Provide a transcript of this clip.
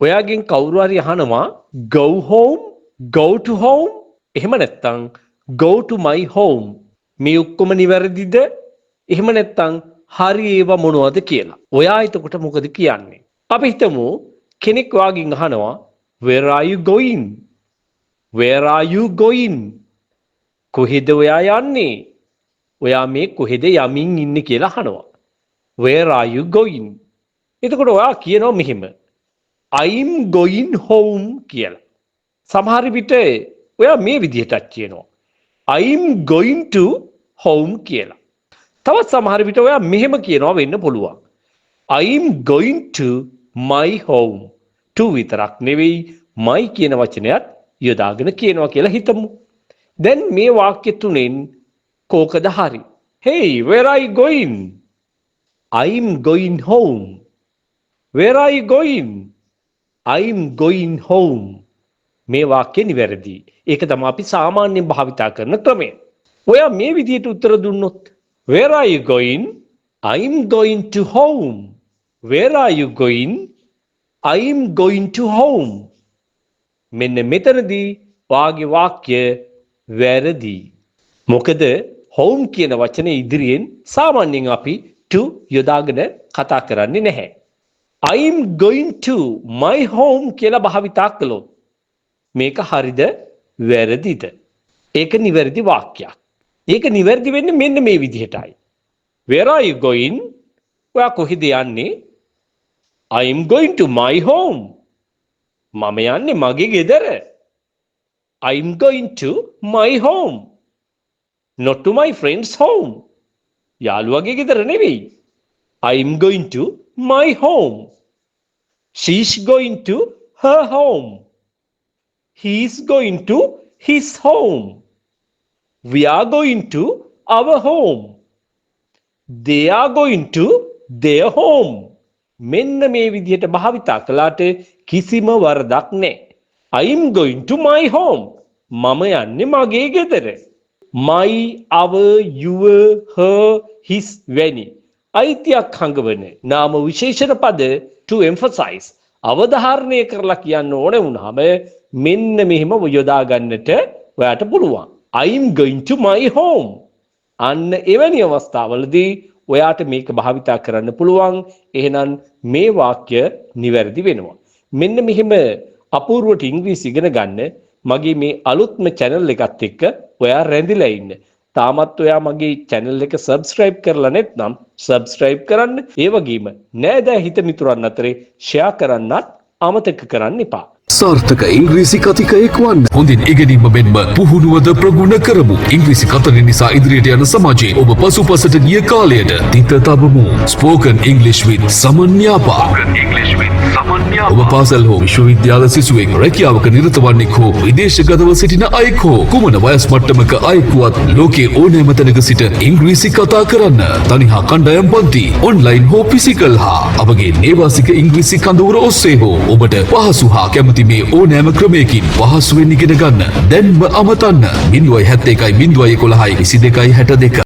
ඔයාගෙන් කවුරු හරි අහනවා go home, go to home, එහෙම නැත්නම් go to my home. මේ ඔක්කොම නිවැරදිද? එහෙම නැත්නම් හරි ඒවා මොනවද කියලා. ඔයා එතකොට මොකද කියන්නේ? අපි හිතමු කෙනෙක් ඔයාගෙන් අහනවා where are you going? Where are you going? කොහෙද ඔයා යන්නේ? ඔයා මේ කොහෙද යමින් ඉන්නේ කියලා අහනවා. Where are you going? එතකොට ඔයා කියනවා මෙහෙම I'm going home කියලා. සමහර විට ඔයා මේ විදිහටත් කියනවා I'm going to home කියලා. තවත් සමහර විට ඔයා මෙහෙම කියනවා වෙන්න පුළුවන්. I'm going to my home. to විතරක් නෙවෙයි my කියන වචනයත් යොදාගෙන කියනවා කියලා හිතමු. දැන් මේ වාක්‍ය තුනෙන් කෝකද හරි? Hey, where are you going? I'm going home. Where are you going? I'm going home. මේ වාක්‍ය නිවැරදි. ඒක තමයි අපි සාමාන්‍යයෙන් භාවිතා කරන ක්‍රමය. ඔයා මේ විදිහට උත්තර දුන්නොත් Where are you going? I'm going to home. Where are you going? I'm going to home. මෙන්න මෙතනදී වාගේ වාක්‍ය වැරදි. මොකද home කියන වචනේ ඉදිරියෙන් සාමාන්‍යයෙන් අපි to යොදාගෙන කතා කරන්නේ නැහැ. I'm going to my home කියලා භාවිතා කළොත් මේක හරිද වැරදිද? ඒක නිවැරදි වාක්‍යයක්. ඒක නිවැරදි වෙන්නේ මෙන්න මේ විදිහටයි. Where are you going? ඔයා කොහෙද යන්නේ? I'm going to my home. මම යන්නේ මගේ ගෙදර. I'm going to my home. Not to my friend's home. යාළුවගේ ගෙදර නෙවෙයි. I'm going to my home. She's going to her home. He's going to his home. We are going to our home. They are going to their home. මෙන්න මේ විදිහට භාවිතා කළාට කිසිම වරදක් නැහැ. I'm going to my home. මම යන්නේ මගේ ගෙදර. My, our, your, her, his වැනි අයිතියක් හංගවන නාම විශේෂණ පද to emphasize අවධාරණය කරලා කියන්න ඕන වුණාම මෙන්න මෙහෙම යොදා ගන්නට ඔයාට පුළුවන්. I'm going to my home. අන්න එවැනි අවස්ථාවලදී ඔයාට මේක භාවිතා කරන්න පුළුවන්. එහෙනම් මේ වාක්‍ය නිවැරදි වෙනවා. මෙන්න මෙහෙම අපූර්වට ඉංග්‍රීසි ඉගෙන ගන්න මගේ මේ අලුත්ම channel එකත් එක්ක ඔයා රැඳිලා ඉන්න. තාමත් ඔයා මගේ channel එක subscribe කරලා නැත්නම් subscribe කරන්න. ඒ වගේම නෑදෑ හිත මිතුරන් අතරේ share කරන්නත් අමතක කරන්න එපා. සාර්ථක ඉංග්‍රීසි කතිකයෙක් වන්න. හොඳින් ඉගෙනීම මෙන්ම පුහුණුවද ප්‍රගුණ කරමු. ඉංග්‍රීසි කතන නිසා ඉදිරියට යන සමාජයේ ඔබ පසුපසට ගිය කාලයට තිත තබමු. Spoken English with Samanyapa. ඔබ පාසල් හෝ විශ්වවිද්‍යාල සිසුවෙක්, රැකියාවක නිරත වන්නෙක් හෝ විදේශගතව සිටින අයෙක් හෝ කුමන වයස් මට්ටමක අයෙක් වුවත් ලෝකයේ ඕනෑම තැනක සිට ඉංග්‍රීසි කතා කරන්න. තනි හා කණ්ඩායම් පන්ති, ඔන්ලයින් හෝ ෆිසිකල් හා අපගේ නේවාසික ඉංග්‍රීසි කඳවුර ඔස්සේ හෝ ඔබට පහසු හා කැමති මේ ඕනෑම ක්‍රමයකින් පහසුවෙන් ඉගෙන ගන්න. දැන්ම අමතන්න 071 011 22 62